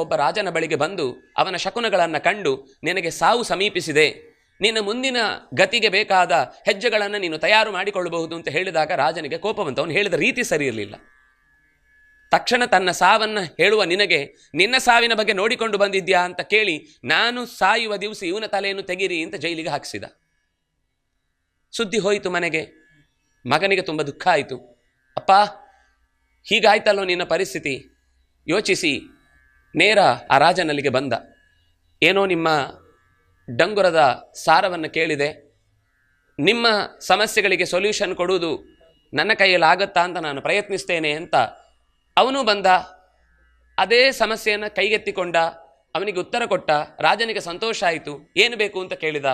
ಒಬ್ಬ ರಾಜನ ಬಳಿಗೆ ಬಂದು ಅವನ ಶಕುನಗಳನ್ನು ಕಂಡು ನಿನಗೆ ಸಾವು ಸಮೀಪಿಸಿದೆ, ನಿನ್ನ ಮುಂದಿನ ಗತಿಗೆ ಬೇಕಾದ ಹೆಜ್ಜೆಗಳನ್ನು ನೀನು ತಯಾರು ಮಾಡಿಕೊಳ್ಳಬಹುದು ಅಂತ ಹೇಳಿದಾಗ ರಾಜನಿಗೆ ಕೋಪ ಬಂತು. ಅವನು ಹೇಳಿದ ರೀತಿ ಸರಿ ಇರಲಿಲ್ಲ. ತಕ್ಷಣ ತನ್ನ ಸಾವನ್ನು ಹೇಳುವ ನಿನಗೆ ನಿನ್ನ ಸಾವಿನ ಬಗ್ಗೆ ನೋಡಿಕೊಂಡು ಬಂದಿದ್ಯಾ ಅಂತ ಕೇಳಿ, ನಾನು ಸಾಯುವ ದಿವಸ ಇವನ ತಲೆಯನ್ನು ತೆಗಿರಿ ಅಂತ ಜೈಲಿಗೆ ಹಾಕಿಸಿದ. ಸುದ್ದಿ ಹೋಯಿತು ಮನೆಗೆ. ಮಗನಿಗೆ ತುಂಬ ದುಃಖ ಆಯಿತು. ಅಪ್ಪ, ಹೀಗಾಯ್ತಲ್ಲೋ ನಿನ್ನ ಪರಿಸ್ಥಿತಿ ಯೋಚಿಸಿ ನೇರ ಆ ರಾಜನಲ್ಲಿಗೆ ಬಂದ. ಏನೋ ನಿಮ್ಮ ಡಂಗುರದ ಸಾರವನ್ನು ಕೇಳಿದೆ, ನಿಮ್ಮ ಸಮಸ್ಯೆಗಳಿಗೆ ಸೊಲ್ಯೂಷನ್ ಕೊಡುವುದು ನನ್ನ ಕೈಯಲ್ಲಿ ಆಗುತ್ತಾ ಅಂತ ನಾನು ಪ್ರಯತ್ನಿಸ್ತೇನೆ ಅಂತ ಅವನು ಬಂದ. ಅದೇ ಸಮಸ್ಯೆಯನ್ನು ಕೈಗೆತ್ತಿಕೊಂಡ, ಅವನಿಗೆ ಉತ್ತರ ಕೊಟ್ಟ. ರಾಜನಿಗೆ ಸಂತೋಷ ಆಯಿತು. ಏನು ಬೇಕು ಅಂತ ಕೇಳಿದ.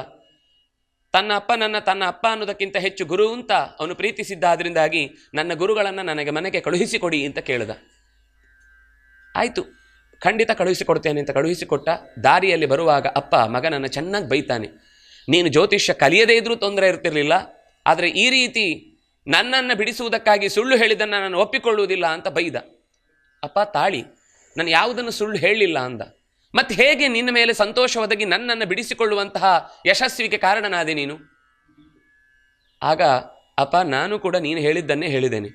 ತನ್ನ ಅಪ್ಪನನ್ನು ತನ್ನ ಅಪ್ಪ ಅನ್ನೋದಕ್ಕಿಂತ ಹೆಚ್ಚು ಗುರು ಅಂತ ಅವನು ಪ್ರೀತಿಸಿದ್ದ. ಅದರಿಂದಾಗಿ ನನ್ನ ಗುರುಗಳನ್ನು ನನಗೆ ಮನೆಗೆ ಕಳುಹಿಸಿಕೊಡಿ ಅಂತ ಕೇಳಿದ. ಆಯಿತು, ಖಂಡಿತ ಕಳುಹಿಸಿಕೊಡ್ತೇನೆ ಅಂತ ಕಳುಹಿಸಿಕೊಟ್ಟ. ದಾರಿಯಲ್ಲಿ ಬರುವಾಗ ಅಪ್ಪ ಮಗನನ್ನು ಚೆನ್ನಾಗಿ ಬೈತಾನೆ. ನೀನು ಜ್ಯೋತಿಷ್ಯ ಕಲಿಯದೇ ಇದ್ರೂ ತೊಂದರೆ ಇರ್ತಿರಲಿಲ್ಲ, ಆದರೆ ಈ ರೀತಿ ನನ್ನನ್ನು ಬಿಡಿಸುವುದಕ್ಕಾಗಿ ಸುಳ್ಳು ಹೇಳಿದ್ದನ್ನು ನಾನು ಒಪ್ಪಿಕೊಳ್ಳುವುದಿಲ್ಲ ಅಂತ ಬೈದ. ಅಪ್ಪ ತಾಳಿ, ನಾನು ಯಾವುದನ್ನು ಸುಳ್ಳು ಹೇಳಲಿಲ್ಲ ಅಂದ. ಮತ್ತು ಹೇಗೆ ನಿನ್ನ ಮೇಲೆ ಸಂತೋಷ ಒದಗಿ ನನ್ನನ್ನು ಬಿಡಿಸಿಕೊಳ್ಳುವಂತಹ ಯಶಸ್ವಿಗೆ ಕಾರಣನಾದೆ ನೀನು? ಆಗ ಅಪ್ಪ, ನಾನು ಕೂಡ ನೀನು ಹೇಳಿದ್ದನ್ನೇ ಹೇಳಿದ್ದೇನೆ.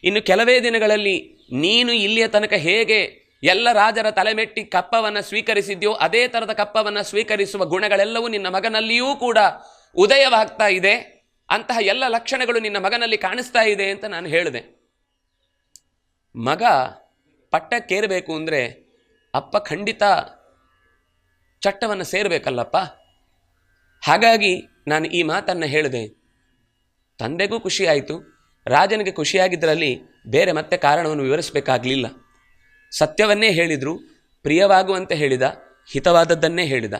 ಇನ್ನು ಕೆಲವೇ ದಿನಗಳಲ್ಲಿ ನೀನು ಇಲ್ಲಿಯ ತನಕ ಹೇಗೆ ಎಲ್ಲ ರಾಜರ ತಲೆಮೆಟ್ಟಿ ಕಪ್ಪವನ್ನು ಸ್ವೀಕರಿಸಿದ್ಯೋ ಅದೇ ಥರದ ಕಪ್ಪವನ್ನು ಸ್ವೀಕರಿಸುವ ಗುಣಗಳೆಲ್ಲವೂ ನಿನ್ನ ಮಗನಲ್ಲಿಯೂ ಕೂಡ ಉದಯವಾಗ್ತಾ ಇದೆ. ಅಂತಹ ಎಲ್ಲ ಲಕ್ಷಣಗಳು ನಿನ್ನ ಮಗನಲ್ಲಿ ಕಾಣಿಸ್ತಾ ಇದೆ ಅಂತ ನಾನು ಹೇಳಿದೆ. ಮಗ ಪಟ್ಟಕ್ಕೇರಬೇಕು ಅಂದರೆ ಅಪ್ಪ ಖಂಡಿತ ಚಟ್ಟವನ್ನು ಸೇರಬೇಕಲ್ಲಪ್ಪ. ಹಾಗಾಗಿ ನಾನು ಈ ಮಾತನ್ನು ಹೇಳಿದೆ. ತಂದೆಗೂ ಖುಷಿಯಾಯಿತು, ರಾಜನಿಗೆ ಖುಷಿಯಾಗಿದ್ದರಲ್ಲಿ ಬೇರೆ ಮತ್ತೆ ಕಾರಣವನ್ನು ವಿವರಿಸಬೇಕಾಗಲಿಲ್ಲ. ಸತ್ಯವನ್ನೇ ಹೇಳಿದರು, ಪ್ರಿಯವಾಗುವಂತೆ ಹೇಳಿದ, ಹಿತವಾದದ್ದನ್ನೇ ಹೇಳಿದ.